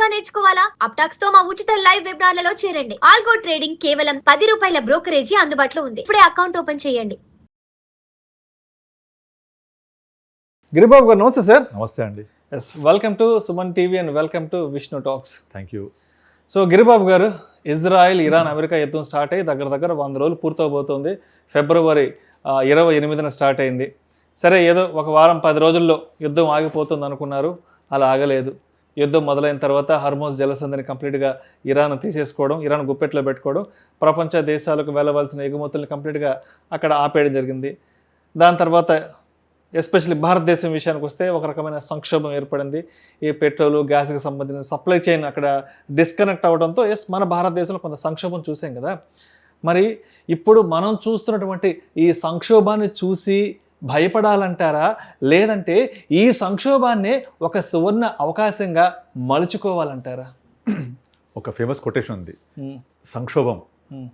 గా నేర్చుకోవాలా? అప్టాక్స్ తో మా ఉచిత లైవ్ వెబినార్లలో చేరండి. ఆల్గో ట్రేడింగ్ కేవలం ₹10 బ్రోకరేజీ అందుబాటులో ఉంది. ఇప్పుడే అకౌంట్ ఓపెన్ చేయండి. గిరిబాబు గారు నమస్తే సార్. నమస్తే అండి. Yes, welcome to Suman TV and welcome to Vishnu talks. Thank you. So Giribabu గారు, ఇజ్రాయెల్ ఇరాన్ అమెరికా యుద్ధం స్టార్ట్ అయ్యి దగ్గర 100 రోజులు పూర్తవబోతోంది. ఫిబ్రవరి 28న స్టార్ట్ అయింది. సరే, ఏదో ఒక వారం 10 రోజుల్లో యుద్ధం ఆగిపోతుంది అనుకున్నారు. అలా ఆగలేదు. యుద్ధం మొదలైన తర్వాత హర్మోజ్ జలసంధిని కంప్లీట్గా ఇరాన్ తీసేసుకోవడం, ఇరాన్ గుప్పెట్లో పెట్టుకోవడం, ప్రపంచ దేశాలకు వెళ్ళవలసిన ఎగుమతులను కంప్లీట్గా అక్కడ ఆపేయడం జరిగింది. దాని తర్వాత ఎస్పెషల్లీ భారతదేశం విషయానికి వస్తే ఒక రకమైన సంక్షోభం ఏర్పడింది. ఈ పెట్రోలు, గ్యాస్కి సంబంధించిన సప్లై చైన్ అక్కడ డిస్కనెక్ట్ అవ్వడంతో మన భారతదేశంలో కొంత సంక్షోభం చూసాం కదా. మరి ఇప్పుడు మనం చూస్తున్నటువంటి ఈ సంక్షోభాన్ని చూసి భయపడాలంటారా, లేదంటే ఈ సంక్షోభాన్ని ఒక సువర్ణ అవకాశంగా మలుచుకోవాలంటారా? ఒక ఫేమస్ కొటేషన్ ఉంది, సంక్షోభం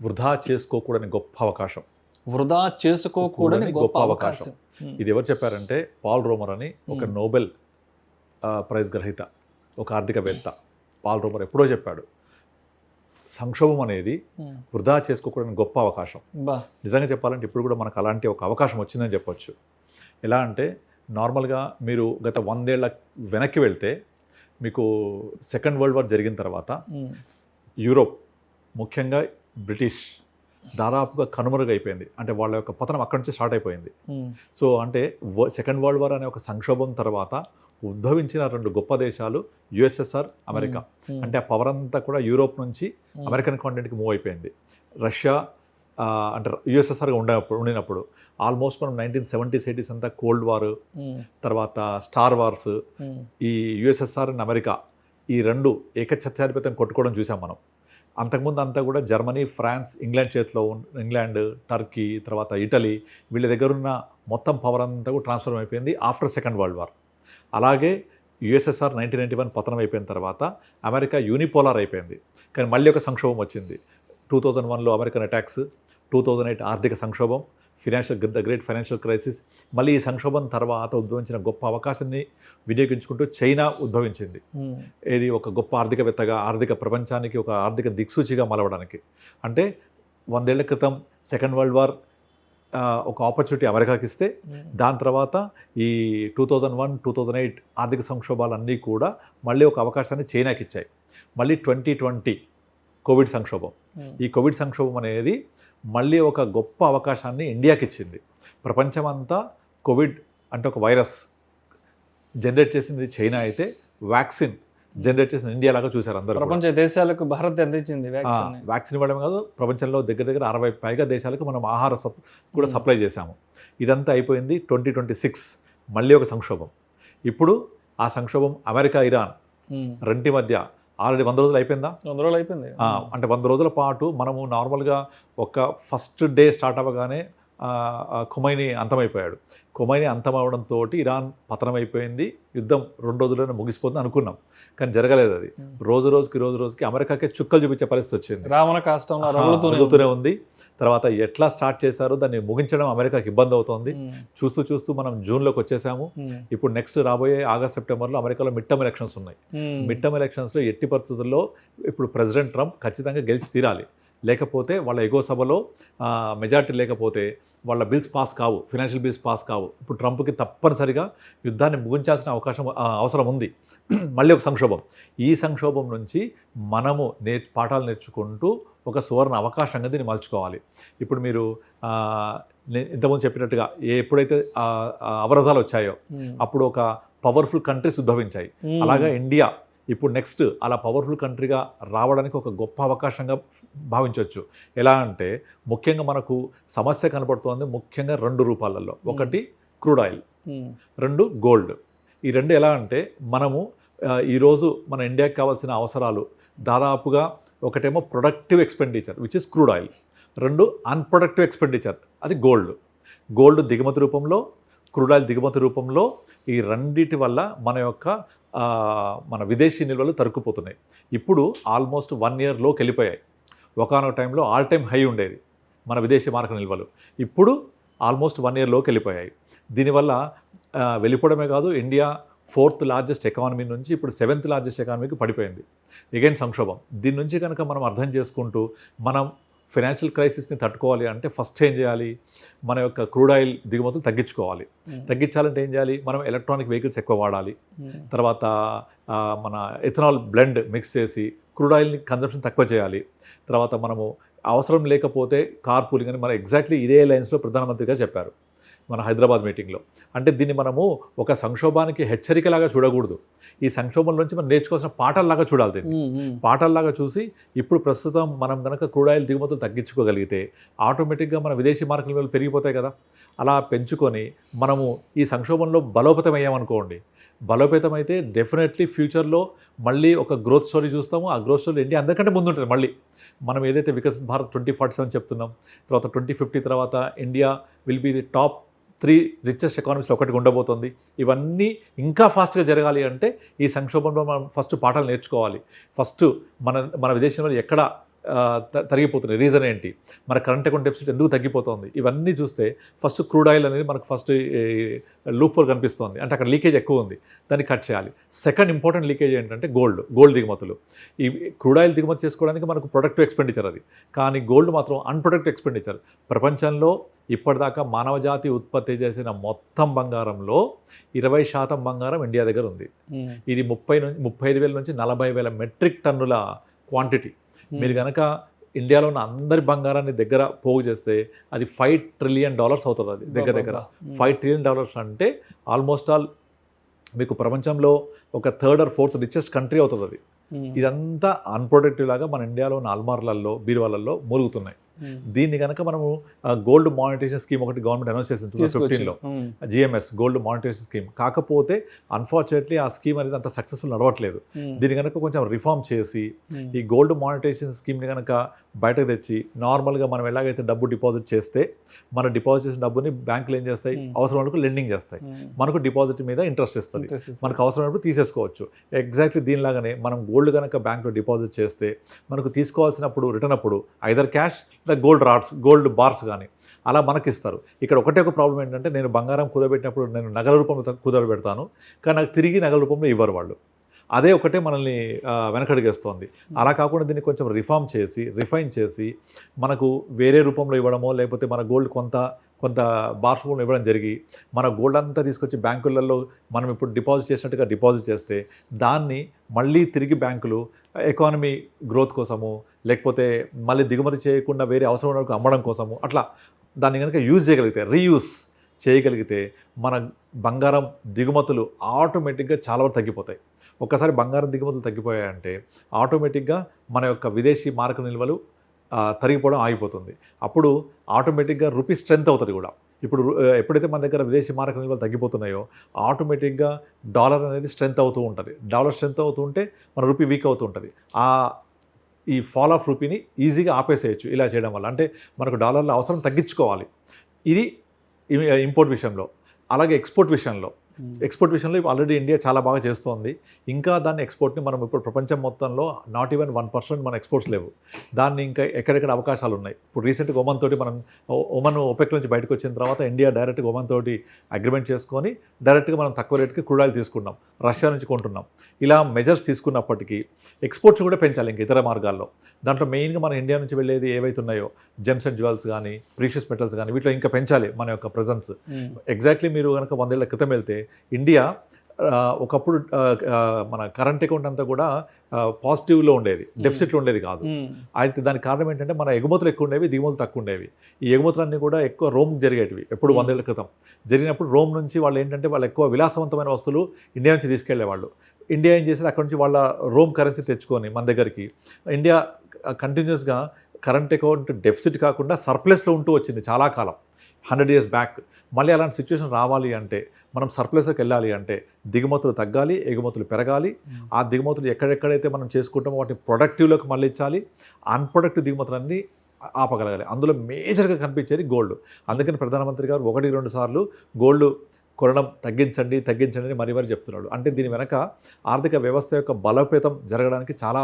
వృధా చేసుకోకూడని గొప్ప అవకాశం. వృధా చేసుకోకూడని గొప్ప అవకాశం. ఇది ఎవరు చెప్పారంటే పాల్ రోమర్ అని ఒక నోబెల్ ప్రైజ్ గ్రహీత, ఒక ఆర్థికవేత్త. పాల్ రోమర్ ఎప్పుడో చెప్పాడు, సంక్షోభం అనేది వృధా చేసుకోకూడని గొప్ప అవకాశం. నిజంగా చెప్పాలంటే ఇప్పుడు కూడా మనకు అలాంటి ఒక అవకాశం వచ్చిందని చెప్పొచ్చు. ఎలా అంటే నార్మల్గా మీరు గత 100 ఏళ్ళ వెనక్కి వెళ్తే మీకు సెకండ్ వరల్డ్ వార్ జరిగిన తర్వాత యూరోప్, ముఖ్యంగా బ్రిటిష్ దాదాపుగా కనుమరుగైపోయింది. అంటే వాళ్ళ యొక్క పతనం అక్కడి నుంచి స్టార్ట్ అయిపోయింది. సో అంటే సెకండ్ వరల్డ్ వార్ అనే ఒక సంక్షోభం తర్వాత ఉద్భవించిన 2 గొప్ప దేశాలు యుఎస్ఎస్ఆర్, అమెరికా. అంటే ఆ పవర్ అంతా కూడా యూరోప్ నుంచి అమెరికన్ కాంటినెంట్కి మూవ్ అయిపోయింది. రష్యా అంటే యుఎస్ఎస్ఆర్గా ఉండినప్పుడు ఆల్మోస్ట్ మనం 1970s 80s అంతా కోల్డ్ వార్, తర్వాత స్టార్ వార్స్, ఈ యుఎస్ఎస్ఆర్ అండ్ అమెరికా ఈ 2 ఏకఛత్రాధిపత్యం కొట్టుకోవడం చూసాం మనం. అంతకుముందు అంతా కూడా జర్మనీ, ఫ్రాన్స్, ఇంగ్లాండ్ చేతిలో, ఇంగ్లాండ్, టర్కీ, తర్వాత ఇటలీ, వీళ్ళ దగ్గర ఉన్న మొత్తం పవర్ అంతా కూడా ట్రాన్స్ఫర్ అయిపోయింది ఆఫ్టర్ సెకండ్ వరల్డ్ వార్. అలాగే యుఎస్ఎస్ఆర్ 1991 పతనం అయిపోయిన తర్వాత అమెరికా యూనిపోలార్ అయిపోయింది. కానీ మళ్ళీ ఒక సంక్షోభం వచ్చింది. 2001లో అమెరికన్ అటాక్స్, 2008 ఆర్థిక సంక్షోభం, ద గ్రేట్ ఫైనాన్షియల్ క్రైసిస్. మళ్ళీ ఈ సంక్షోభం తర్వాత ఉద్భవించిన గొప్ప అవకాశాన్ని వినియోగించుకుంటూ చైనా ఉద్భవించింది. ఇది ఒక గొప్ప ఆర్థికవేత్తగా, ఆర్థిక ప్రపంచానికి ఒక ఆర్థిక దిక్సూచిగా మలవడానికి. అంటే 100 ఏళ్ల క్రితం సెకండ్ వరల్డ్ వార్ ఒక ఆపర్చునిటీ అమెరికాకి ఇస్తే, దాని తర్వాత ఈ 2001, 2008 ఆర్థిక సంక్షోభాలన్నీ కూడా మళ్ళీ ఒక అవకాశాన్ని చైనాకి ఇచ్చాయి. మళ్ళీ 2020 కోవిడ్ సంక్షోభం. ఈ కోవిడ్ సంక్షోభం అనేది మళ్ళీ ఒక గొప్ప అవకాశాన్ని ఇండియాకి ఇచ్చింది. ప్రపంచమంతా కోవిడ్ అంటే ఒక వైరస్ జనరేట్ చేసింది చైనా అయితే, వ్యాక్సిన్ జనరేట్ చేసిన ఇండియా లాగా చూశారు అందరూ. ప్రపంచ దేశాలకు భారత్ అందించింది వ్యాక్సిన్ ఇవ్వడం కాదు, ప్రపంచంలో దగ్గర 60 పైగా దేశాలకు మనం ఆహార కూడా సప్లై చేశాము. ఇదంతా అయిపోయింది. 2026 మళ్ళీ ఒక సంక్షోభం. ఇప్పుడు ఆ సంక్షోభం అమెరికా, ఇరాన్ రెంటి మధ్య ఆల్రెడీ 100 రోజులు అయిపోయిందా? 100 రోజులు అయిపోయింది. అంటే 100 రోజుల పాటు మనము నార్మల్గా ఒక ఫస్ట్ డే స్టార్ట్ అవ్వగానే ఖొమైనీ అంతమైపోయాడు. ఖొమైనీ అంతమవడంతో ఇరాన్ పతనం అయిపోయింది. యుద్ధం 2 రోజుల్లోనే ముగిసిపోతుంది అనుకున్నాం, కానీ జరగలేదు. అది రోజు రోజుకి అమెరికాకే చుక్కలు చూపించే పరిస్థితి వచ్చింది. రావణ కాష్టంలో రగులుతూనే ఉంది. తర్వాత ఎట్లా స్టార్ట్ చేశారో దాన్ని ముగించడం అమెరికాకి ఇబ్బంది అవుతోంది. చూస్తూ మనం జూన్లోకి వచ్చేసాము. ఇప్పుడు నెక్స్ట్ రాబోయే ఆగస్ట్, సెప్టెంబర్లో అమెరికాలో మిడ్ టర్మ్ ఎలక్షన్స్ ఉన్నాయి. మిడ్ టర్మ్ ఎలక్షన్స్లో ఎట్టి పరిస్థితుల్లో ఇప్పుడు ప్రెసిడెంట్ ట్రంప్ ఖచ్చితంగా గెలిచి తీరాలి. లేకపోతే వాళ్ళ ఎగో సభలో మెజార్టీ లేకపోతే వాళ్ళ బిల్స్ పాస్ కావు, ఫైనాన్షియల్ బిల్స్ పాస్ కావు. ఇప్పుడు ట్రంప్కి తప్పనిసరిగా యుద్ధాన్ని ముగించాల్సిన అవసరం ఉంది. మళ్ళీ ఒక సంక్షోభం. ఈ సంక్షోభం నుంచి మనము పాఠాలు నేర్చుకుంటూ ఒక సువర్ణ అవకాశంగా దీన్ని మలుచుకోవాలి. ఇప్పుడు మీరు ఇంతకుముందు చెప్పినట్టుగా ఎప్పుడైతే అవరోధాలు వచ్చాయో అప్పుడు ఒక పవర్ఫుల్ కంట్రీస్ ఉద్భవించాయి. అలాగా ఇండియా ఇప్పుడు నెక్స్ట్ అలా పవర్ఫుల్ కంట్రీగా రావడానికి ఒక గొప్ప అవకాశంగా భావించవచ్చు. ఎలా అంటే ముఖ్యంగా మనకు సమస్య కనబడుతోంది ముఖ్యంగా 2 రూపాలలో. ఒకటి క్రూడ్ ఆయిల్, 2 గోల్డ్. ఈ 2 ఎలా అంటే మనము ఈరోజు మన ఇండియాకి కావాల్సిన అవసరాలు దాదాపుగా ఒకటేమో productive expenditure which is crude oil, 2 unproductive expenditure అది గోల్డ్ దిగుమతి రూపంలో, క్రూడ్ ఆయిల్ దిగుమతి రూపంలో. ఈ రెండిటి వల్ల మన విదేశీ నిల్వలు తరుక్కుపోతున్నాయి. ఇప్పుడు ఆల్మోస్ట్ 1 yearలోకి వెళ్ళిపోయాయి. ఒకనొక టైంలో ఆల్ టైమ్ హై ఉండేది మన విదేశీ మారక నిల్వలు, ఇప్పుడు ఆల్మోస్ట్ 1 yearలోకి వెళ్ళిపోయాయి. దీనివల్ల వెళ్ళిపోవడమే కాదు, ఇండియా 4th లార్జెస్ట్ ఎకానమీ నుంచి ఇప్పుడు 7th లార్జెస్ట్ ఎకానమీకి పడిపోయింది. ఎగైన్ సంక్షోభం. దీని నుంచి కనుక మనం అర్థం చేసుకుంటూ మనం ఫైనాన్షియల్ క్రైసిస్ని తట్టుకోవాలి అంటే ఫస్ట్ ఏం చేయాలి, మన యొక్క క్రూడ్ ఆయిల్ దిగుమతులు తగ్గించుకోవాలి. తగ్గించాలంటే ఏం చేయాలి, మనం ఎలక్ట్రానిక్ వెహికల్స్ ఎక్కువ వాడాలి. తర్వాత మన ఎథనాల్ బ్లెండ్ మిక్స్ చేసి క్రూడ్ ఆయిల్ని కన్జంప్షన్ తక్కువ చేయాలి. తర్వాత మనము అవసరం లేకపోతే కార్ పూలింగ్ అని మన ఎగ్జాక్ట్లీ ఇదే లైన్స్లో ప్రధానమంత్రిగా చెప్పారు మన హైదరాబాద్ మీటింగ్లో. అంటే దీన్ని మనము ఒక సంక్షోభానికి హెచ్చరికలాగా చూడకూడదు, ఈ సంక్షోభం నుంచి మనం నేర్చుకోవాల్సిన పాఠాల్లాగా చూడాలి. దీన్ని పాఠాల్లాగా చూసి ఇప్పుడు ప్రస్తుతం మనం కనుక క్రూడ్ ఆయిల్ దిగుమతులు తగ్గించుకోగలిగితే ఆటోమేటిక్గా మన విదేశీ మార్కెట్ విలువలు పెరిగిపోతాయి కదా. అలా పెంచుకొని మనము ఈ సంక్షోభంలో బలోపేతం అయ్యామనుకోండి, బలోపేతం అయితే డెఫినెట్లీ ఫ్యూచర్లో మళ్ళీ ఒక గ్రోత్ స్టోరీ చూస్తాము. ఆ గ్రోత్ స్టోరీ ఇండియా అందరికంటే ముందు ఉంటుంది. మళ్ళీ మనం ఏదైతే వికసిత్ భారత్ 2047 చెప్తున్నాం, తర్వాత 2050 తర్వాత India will be the top 3 richest ఎకానమీస్లో ఒకటిగా ఉండబోతుంది. ఇవన్నీ ఇంకా ఫాస్ట్గా జరగాలి అంటే ఈ సంక్షోభంలో మనం ఫస్ట్ పాఠాలు నేర్చుకోవాలి. ఫస్ట్ మన విదేశంలో ఎక్కడ తరిగిపోతున్నాయి, రీజన్ ఏంటి, మన కరెంట్ అకౌంట్ డెఫిసిట్ ఎందుకు తగ్గిపోతుంది, ఇవన్నీ చూస్తే ఫస్ట్ క్రూడ్ ఆయిల్ అనేది మనకు ఫస్ట్ లూప్ హోల్ కనిపిస్తుంది, అంటే అక్కడ లీకేజ్ ఎక్కువ ఉంది, దాన్ని కట్ చేయాలి. సెకండ్ ఇంపార్టెంట్ లీకేజ్ ఏంటంటే గోల్డ్ దిగుమతులు. ఈ క్రూడ్ ఆయిల్ దిగుమతి చేసుకోవడానికి మనకు ప్రొడక్టివ్ ఎక్స్పెండిచర్ అది, కానీ గోల్డ్ మాత్రం అన్ప్రొడక్టివ్ ఎక్స్పెండిచర్. ప్రపంచంలో ఇప్పటిదాకా మానవజాతి ఉత్పత్తి చేసిన మొత్తం బంగారంలో 20% బంగారం ఇండియా దగ్గర ఉంది. ఇది 35,000 నుంచి 40,000 మెట్రిక్ టన్నుల క్వాంటిటీ. మీరు కనుక ఇండియాలో ఉన్న అందరి బంగారాన్ని దగ్గర పోగు చేస్తే అది $5 ట్రిలియన్ అవుతుంది. అది దగ్గర $5 ట్రిలియన్ అంటే ఆల్మోస్ట్ ఆల్ మీకు ప్రపంచంలో ఒక 3rd or 4th richest country అవుతుంది అది. ఇదంతా అన్ప్రొడక్టివ్ లాగా మన ఇండియాలో ఉన్న అల్మార్లలో బీరువాలలో మూలుగుతున్నాయి. దీన్ని కనుక మనము గోల్డ్ మానిటైజేషన్ స్కీమ్ ఒకటి గవర్నమెంట్ అనౌన్స్ చేసింది 2015లో, జిఎంఎస్ గోల్డ్ మానిటైజేషన్ స్కీమ్. కాకపోతే అన్ఫార్చునేట్లీ ఆ స్కీమ్ అనేది అంత సక్సెస్ఫుల్ నడవట్లేదు. దీన్ని కనుక కొంచెం రిఫార్మ్ చేసి ఈ గోల్డ్ మానిటైజేషన్ స్కీమ్ని కనుక బయటకు తెచ్చి నార్మల్గా మనం ఎలాగైతే డబ్బు డిపాజిట్ చేస్తే మన డిపాజిట్ చేసిన డబ్బుని బ్యాంకులు ఏం చేస్తాయి, అవసరం వరకు లెండింగ్ చేస్తాయి, మనకు డిపాజిట్ మీద ఇంట్రెస్ట్ ఇస్తుంది, మనకు అవసరమైనప్పుడు తీసేసుకోవచ్చు. ఎగ్జాక్ట్లీ దీనిలాగానే మనం గోల్డ్ కనుక బ్యాంకులో డిపాజిట్ చేస్తే మనకు తీసుకోవాల్సినప్పుడు రిటర్న్ అప్పుడు ఐదర్ క్యాష్ లేదా గోల్డ్ బార్స్ కానీ అలా మనకి ఇస్తారు. ఇక్కడ ఒకటే ఒక ప్రాబ్లం ఏంటంటే, నేను బంగారం కుదరబెట్టినప్పుడు నేను నగల రూపంలో కుదరబెడతాను, కానీ నాకు తిరిగి నగల రూపంలో ఇవ్వరు వాళ్ళు. అదే ఒకటే మనల్ని వెనకడిగేస్తోంది. అలా కాకుండా దీన్ని కొంచెం రిఫైన్ చేసి మనకు వేరే రూపంలో ఇవ్వడమో, లేకపోతే మన గోల్డ్ కొంత బార్స్ రూపంలో ఇవ్వడం జరిగి మన గోల్డ్ అంతా తీసుకొచ్చి బ్యాంకులలో మనం ఇప్పుడు డిపాజిట్ చేసినట్టుగా డిపాజిట్ చేస్తే దాన్ని మళ్ళీ తిరిగి బ్యాంకులు ఎకానమీ గ్రోత్ కోసము, లేకపోతే మళ్ళీ దిగుమతి చేయకుండా వేరే అవసరం వరకు అమ్మడం కోసము అట్లా దాన్ని కనుక రీయూస్ చేయగలిగితే మన బంగారం దిగుమతులు ఆటోమేటిక్గా చాలా వరకు తగ్గిపోతాయి. ఒక్కసారి బంగారం దిగుమతులు తగ్గిపోయాయంటే ఆటోమేటిక్గా మన యొక్క విదేశీ మారక నిల్వలు తరిగిపోవడం ఆగిపోతుంది. అప్పుడు ఆటోమేటిక్గా రూపీ స్ట్రెంత్ అవుతుంది కూడా. ఇప్పుడు ఎప్పుడైతే మన దగ్గర విదేశీ మారక నిల్వలు తగ్గిపోతున్నాయో ఆటోమేటిక్గా డాలర్ అనేది స్ట్రెంత్ అవుతూ ఉంటుంది. డాలర్ స్ట్రెంత్ అవుతూ ఉంటే మన రూపీ వీక్ అవుతూ ఉంటుంది. ఈ ఫాల్ ఆఫ్ రూపీని ఈజీగా ఆపేసేయచ్చు ఇలా చేయడం వల్ల. అంటే మనకు డాలర్ల అవసరం తగ్గించుకోవాలి. ఇది ఇంపోర్ట్ విషయంలో. అలాగే ఎక్స్పోర్ట్ విషయంలో ఆల్రెడీ ఇండియా చాలా బాగా చేస్తోంది. ఇంకా దాన్ని ఎక్స్పోర్ట్ని మనం ఇప్పుడు ప్రపంచం మొత్తంలో నాట్ ఈవెన్ 1% మన ఎక్స్పోర్ట్స్ లేవు. దాన్ని ఇంకా ఎక్కడెక్కడ అవకాశాలు ఉన్నాయి. ఇప్పుడు రీసెంట్గా ఒమన్ తోటి ఒమన్ OPEC నుంచి బయటకు వచ్చిన తర్వాత ఇండియా డైరెక్ట్గా ఒమన్ తోటి అగ్రిమెంట్ చేసుకొని డైరెక్ట్గా మనం తక్కువ రేటుకి క్రూడ్ ఆయిల్ తీసుకున్నాం, రష్యా నుంచి కొంటున్నాం. ఇలా మెజర్స్ తీసుకున్నప్పటికీ ఎక్స్పోర్ట్స్ కూడా పెంచాలి ఇంకా ఇతర మార్గాల్లో. దాంట్లో మెయిన్గా మన ఇండియా నుంచి వెళ్ళేది ఏవైతే ఉన్నాయో జెమ్స్ అండ్ జ్యువెల్స్ కానీ, ప్రీషియస్ మెటల్స్ కానీ, వీటిలో ఇంకా పెంచాలి మన యొక్క ప్రజెన్స్. ఎగ్జాక్ట్లీ మీరు కనుక 100 ఏళ్ల క్రితం వెళ్తే ఇండియా ఒకప్పుడు మన కరెంట్ అకౌంట్ అంతా కూడా పాజిటివ్లో ఉండేది, డెఫిసిట్లో ఉండేది కాదు. అయితే దానికి కారణం ఏంటంటే మన ఎగుమతులు ఎక్కువ ఉండేవి, దిగుమతులు తక్కువ ఉండేవి. ఈ ఎగుమతులన్నీ కూడా ఎక్కువ రోమ్ జరిగేటివి. ఎప్పుడు 100 ఏళ్ల క్రితం జరిగినప్పుడు రోమ్ నుంచి వాళ్ళు ఏంటంటే వాళ్ళు ఎక్కువ విలాసవంతమైన వస్తువులు ఇండియా నుంచి తీసుకెళ్లేవాళ్ళు. ఇండియా ఏం చేసేది, అక్కడ నుంచి వాళ్ళ రోమ్ కరెన్సీ తెచ్చుకొని మన దగ్గరికి ఇండియా కంటిన్యూస్గా కరెంట్ అకౌంట్ డెఫిసిట్ కాకుండా సర్ప్లస్లో ఉంటూ వచ్చింది చాలా కాలం, 100 years బ్యాక్. మళ్ళీ అలాంటి సిచ్యువేషన్ రావాలి అంటే, మనం సర్ప్లస్లోకి వెళ్ళాలి అంటే దిగుమతులు తగ్గాలి, ఎగుమతులు పెరగాలి. ఆ దిగుమతులు ఎక్కడెక్కడైతే మనం చేసుకుంటామో వాటిని ప్రొడక్టివ్లోకి మళ్ళీ ఇచ్చాలి. అన్ప్రొడక్టివ్ దిగుమతులన్నీ ఆపగలగాలి. అందులో మేజర్గా కనిపించేది గోల్డ్. అందుకని ప్రధానమంత్రి గారు 1-2 సార్లు గోల్డ్ కొనడం తగ్గించండి అని మరీ చెప్తున్నాడు. అంటే దీని వెనక ఆర్థిక వ్యవస్థ యొక్క బలోపేతం జరగడానికి చాలా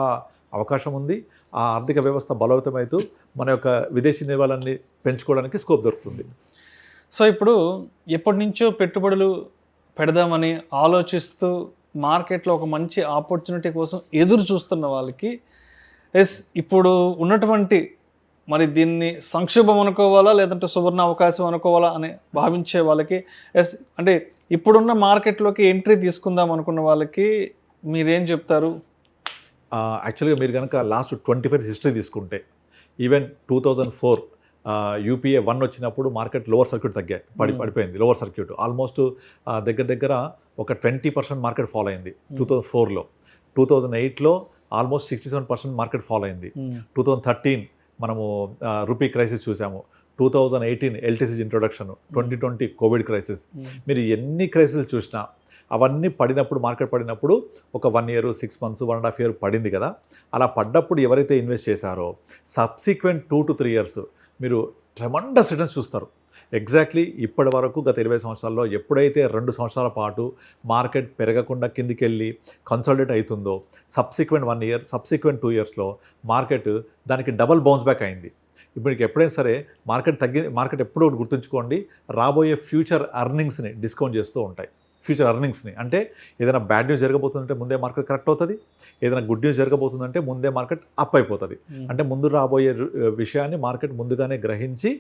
అవకాశం ఉంది. ఆ ఆర్థిక వ్యవస్థ బలోపేతమైతూ మన యొక్క విదేశీ నిల్వలన్నీ పెంచుకోవడానికి స్కోప్ దొరుకుతుంది. సో ఇప్పుడు ఎప్పటి నుంచో పెట్టుబడులు పెడదామని ఆలోచిస్తూ మార్కెట్లో ఒక మంచి ఆపర్చునిటీ కోసం ఎదురు చూస్తున్న వాళ్ళకి ఇప్పుడు ఉన్నటువంటి మరి దీన్ని సంక్షోభం అనుకోవాలా లేదంటే సువర్ణ అవకాశం అనుకోవాలా అని భావించే వాళ్ళకి అంటే ఇప్పుడున్న మార్కెట్లోకి ఎంట్రీ తీసుకుందాం అనుకున్న వాళ్ళకి మీరేం చెప్తారు? యాక్చువల్గా మీరు కనుక లాస్ట్ 25 years హిస్టరీ తీసుకుంటే ఈవెన్ 2004 UPA 1 వచ్చినప్పుడు మార్కెట్ లోవర్ సర్క్యూట్ పడిపోయింది. లోవర్ సర్క్యూట్ ఆల్మోస్ట్ దగ్గర ఒక 20% మార్కెట్ ఫాలో అయింది 2004లో. 2008లో ఆల్మోస్ట్ 67% మార్కెట్ ఫాలో అయింది. 2013 మనము రూపీ క్రైసిస్ చూసాము. 2018 LTC ఇంట్రొడక్షన్, 2020 కోవిడ్ క్రైసిస్. మీరు ఎన్ని క్రైసిస్ చూసినా అవన్నీ పడినప్పుడు, మార్కెట్ పడినప్పుడు ఒక 1 year 6 months 1.5 year పడింది కదా. అలా పడ్డప్పుడు ఎవరైతే ఇన్వెస్ట్ చేశారో సబ్సిక్వెంట్ 2 to 3 years మీరు ట్రెమండస్ రిటర్న్స్ చూస్తారు. ఎగ్జాక్ట్లీ ఇప్పటి వరకు గత 20 సంవత్సరాల్లో ఎప్పుడైతే 2 సంవత్సరాల పాటు మార్కెట్ పెరగకుండా కిందికి వెళ్ళి కన్సాలిడేట్ అవుతుందో సబ్సిక్వెంట్ 1 year, సబ్సిక్వెంట్ 2 yearsలో మార్కెట్ దానికి డబల్ బౌన్స్ బ్యాక్ అయింది. ఇప్పుడు ఎప్పుడైనా సరే మార్కెట్ ఎప్పుడూ గుర్తుంచుకోండి, రాబోయే ఫ్యూచర్ ఎర్నింగ్స్ని డిస్కౌంట్ చేస్తూ ఉంటాయి. ఫ్యూచర్ ఎర్నింగ్స్ని అంటే ఏదైనా బ్యాడ్ న్యూస్ జరగబోతుందంటే ముందే మార్కెట్ కరెక్ట్ అవుతుంది, ఏదైనా గుడ్ న్యూస్ జరగబోతుందంటే ముందే మార్కెట్ అప్ అయిపోతుంది. అంటే ముందు రాబోయే విషయాన్ని మార్కెట్ ముందుగానే గ్రహించి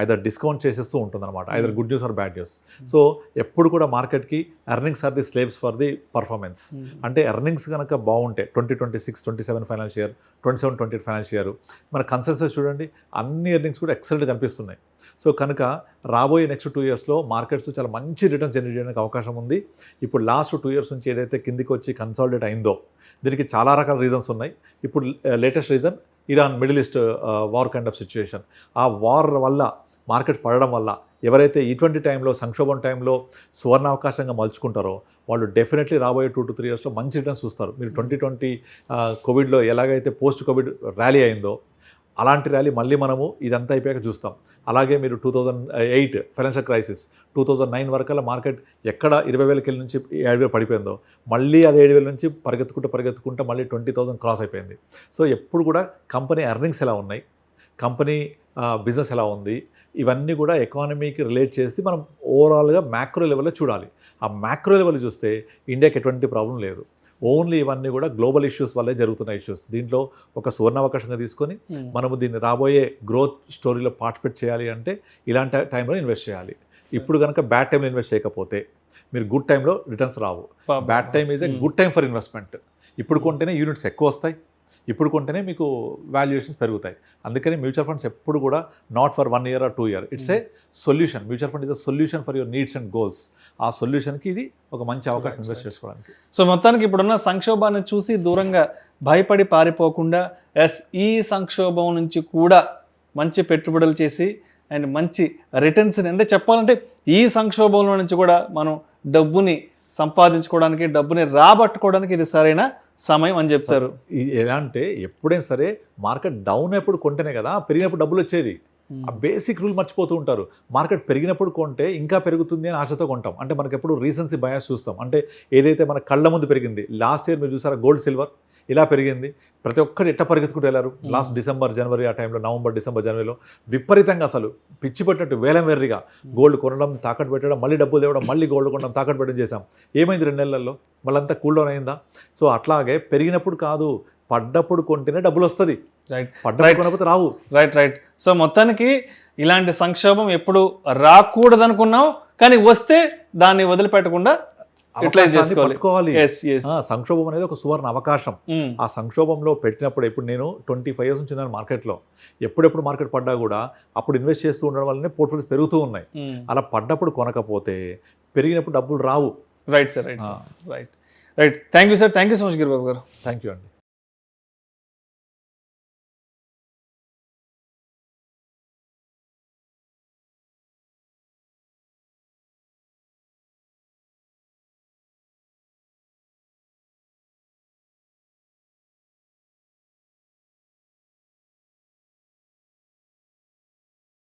ఐదర్ డిస్కౌంట్ చేసేస్తూ ఉంటుంది అనమాట, either good news or bad news. So ఎప్పుడు కూడా మార్కెట్కి earnings are the slaves for the performance. అంటే ఎర్నింగ్స్ కనుక బాగుంటే 2026-27 ఫైనాన్షియల్ ఇయర్, 27-28 ఫైనాన్షియల్ ఇయర్ మన కన్సెన్సస్ చూడండి, అన్ని ఎర్నింగ్స్ కూడా ఎక్సలెంట్గా కనిపిస్తున్నాయి. సో కనుక రాబోయే నెక్స్ట్ 2 yearsలో మార్కెట్స్ చాలా మంచి రిటర్న్స్ జనరేట్ చేయడానికి అవకాశం ఉంది. ఇప్పుడు లాస్ట్ 2 years నుంచి ఏదైతే కిందికి వచ్చి కన్సాలిడేట్ అయిందో దీనికి చాలా రకాల రీజన్స్ ఉన్నాయి. ఇప్పుడు latest reason Iran middle east war kind of situation. ఆ వార్ వల్ల మార్కెట్ పడడం వల్ల ఎవరైతే ఇటువంటి టైంలో సంక్షోభం టైంలో సువర్ణ అవకాశంగా మలుచుకుంటారో వాళ్ళు డెఫినెట్లీ రాబోయే 2 to 3 yearsలో మంచి రిటర్న్స్ చూస్తారు. మీరు 2020 కోవిడ్లో ఎలాగైతే పోస్ట్ కోవిడ్ ర్యాలీ అయిందో అలాంటి ర్యాలీ మళ్ళీ మనము ఇదంతా అయిపోయాక చూస్తాం. అలాగే మీరు 2008 ఫైనాన్షియల్ క్రైసిస్, 2009 వరకల్లా మార్కెట్ ఎక్కడ 20,000 నుంచి 7,000 పడిపోయిందో మళ్ళీ అది 7,000 నుంచి పరిగెత్తుకుంటూ మళ్ళీ 20,000 క్రాస్ అయిపోయింది. సో ఎప్పుడు కూడా కంపెనీ ఎర్నింగ్స్ ఎలా ఉన్నాయి, కంపెనీ బిజినెస్ ఎలా ఉంది, ఇవన్నీ కూడా ఎకానమీకి రిలేట్ చేసి మనం ఓవరాల్గా మ్యాక్రో లెవెల్లో చూడాలి. ఆ మ్యాక్రో లెవెల్ చూస్తే ఇండియాకి ఎటువంటి ప్రాబ్లం లేదు. ఓన్లీ ఇవన్నీ కూడా గ్లోబల్ ఇష్యూస్ వల్లే జరుగుతున్న ఇష్యూస్. దీంట్లో ఒక సువర్ణ అవకాశంగా తీసుకొని మనము దీన్ని రాబోయే గ్రోత్ స్టోరీలో పార్టిసిపేట్ చేయాలి అంటే ఇలాంటి టైంలో ఇన్వెస్ట్ చేయాలి. ఇప్పుడు కనుక బ్యాడ్ టైంలో ఇన్వెస్ట్ చేయకపోతే మీరు గుడ్ టైంలో returns Rao. Bad time is a good time for investment. ఇప్పుడు కొంటేనే యూనిట్స్ ఎక్కువ వస్తాయి, ఇప్పుడు కొంటేనే మీకు వాల్యుయేషన్స్ పెరుగుతాయి. అందుకని మ్యూచువల్ ఫండ్స్ ఎప్పుడు కూడా not for 1 year or 2 year, it's a solution. Mutual fund is a solution for your needs and goals. ఆ సొల్యూషన్కి ఇది ఒక మంచి అవకాశం ఇన్వెస్ట్ చేసుకోవడానికి. సో మొత్తానికి ఇప్పుడున్న సంక్షోభాన్ని చూసి దూరంగా భయపడి పారిపోకుండా ఈ సంక్షోభం నుంచి కూడా మంచి పెట్టుబడులు చేసి అండ్ మంచి రిటర్న్స్ని, అంటే చెప్పాలంటే ఈ సంక్షోభంలో నుంచి కూడా మనం డబ్బుని సంపాదించుకోవడానికి, డబ్బుని రాబట్టుకోవడానికి ఇది సరైన సమయం అని చెప్తారు. ఎలా అంటే ఎప్పుడైనా సరే మార్కెట్ డౌన్ అయినప్పుడు కొంటేనే కదా పెరిగినప్పుడు డబ్బులు వచ్చేది. ఆ బేసిక్ రూల్ మర్చిపోతూ ఉంటారు. మార్కెట్ పెరిగినప్పుడు కొంటే ఇంకా పెరుగుతుంది అని ఆశతో కొంటాం. అంటే మనకి ఎప్పుడు రీసెన్సీ బయాస్ చూస్తాం. అంటే ఏదైతే మన కళ్ళ ముందు పెరిగింది, లాస్ట్ ఇయర్ మీరు చూసారా గోల్డ్ సిల్వర్ ఇలా పెరిగింది, ప్రతి ఒక్కరు ఎట్ట పరిగెత్తుకుంటూ వెళ్ళారు. లాస్ట్ December January ఆ టైంలో, November December Januaryలో విపరీతంగా అసలు పిచ్చి పట్టినట్టు వేలం వెర్రిగా గోల్డ్ కొనడం, తాకట్టు పెట్టడం, మళ్ళీ డబ్బులు తేవడం, మళ్ళీ గోల్డ్ కొనడం, తాకట్టు పెట్టడం చేశాం. ఏమైంది 2 నెలల్లో? మళ్ళంతా కూల్ డౌన్ అయిందా? సో అట్లాగే పెరిగినప్పుడు కాదు, పడ్డప్పుడు కొంటేనే డబ్బులు వస్తుంది, పడ్డప్పుడు కొనకపోతే రావు. రైట్. సో మొత్తానికి ఇలాంటి సంక్షోభం ఎప్పుడు రాకూడదనుకున్నాం, కానీ వస్తే దాన్ని వదిలిపెట్టకుండా యూటిలైజ్ చేసుకోవాలి. సంక్షోభం అనేది ఒక సువర్ణ అవకాశం. ఆ సంక్షోభంలో పెట్టినప్పుడు, ఇప్పుడు నేను 25 years నుంచి ఉన్నాను మార్కెట్లో, ఎప్పుడెప్పుడు మార్కెట్ పడ్డా కూడా అప్పుడు ఇన్వెస్ట్ చేస్తూ ఉండడం వల్లనే పోర్ట్ఫోలియోస్ పెరుగుతూ ఉన్నాయి. అలా పడ్డప్పుడు కొనకపోతే పెరిగినప్పుడు డబ్బులు రావు. Right. Thank you sir, thank you so much Giribabu garu. Thank you అండి.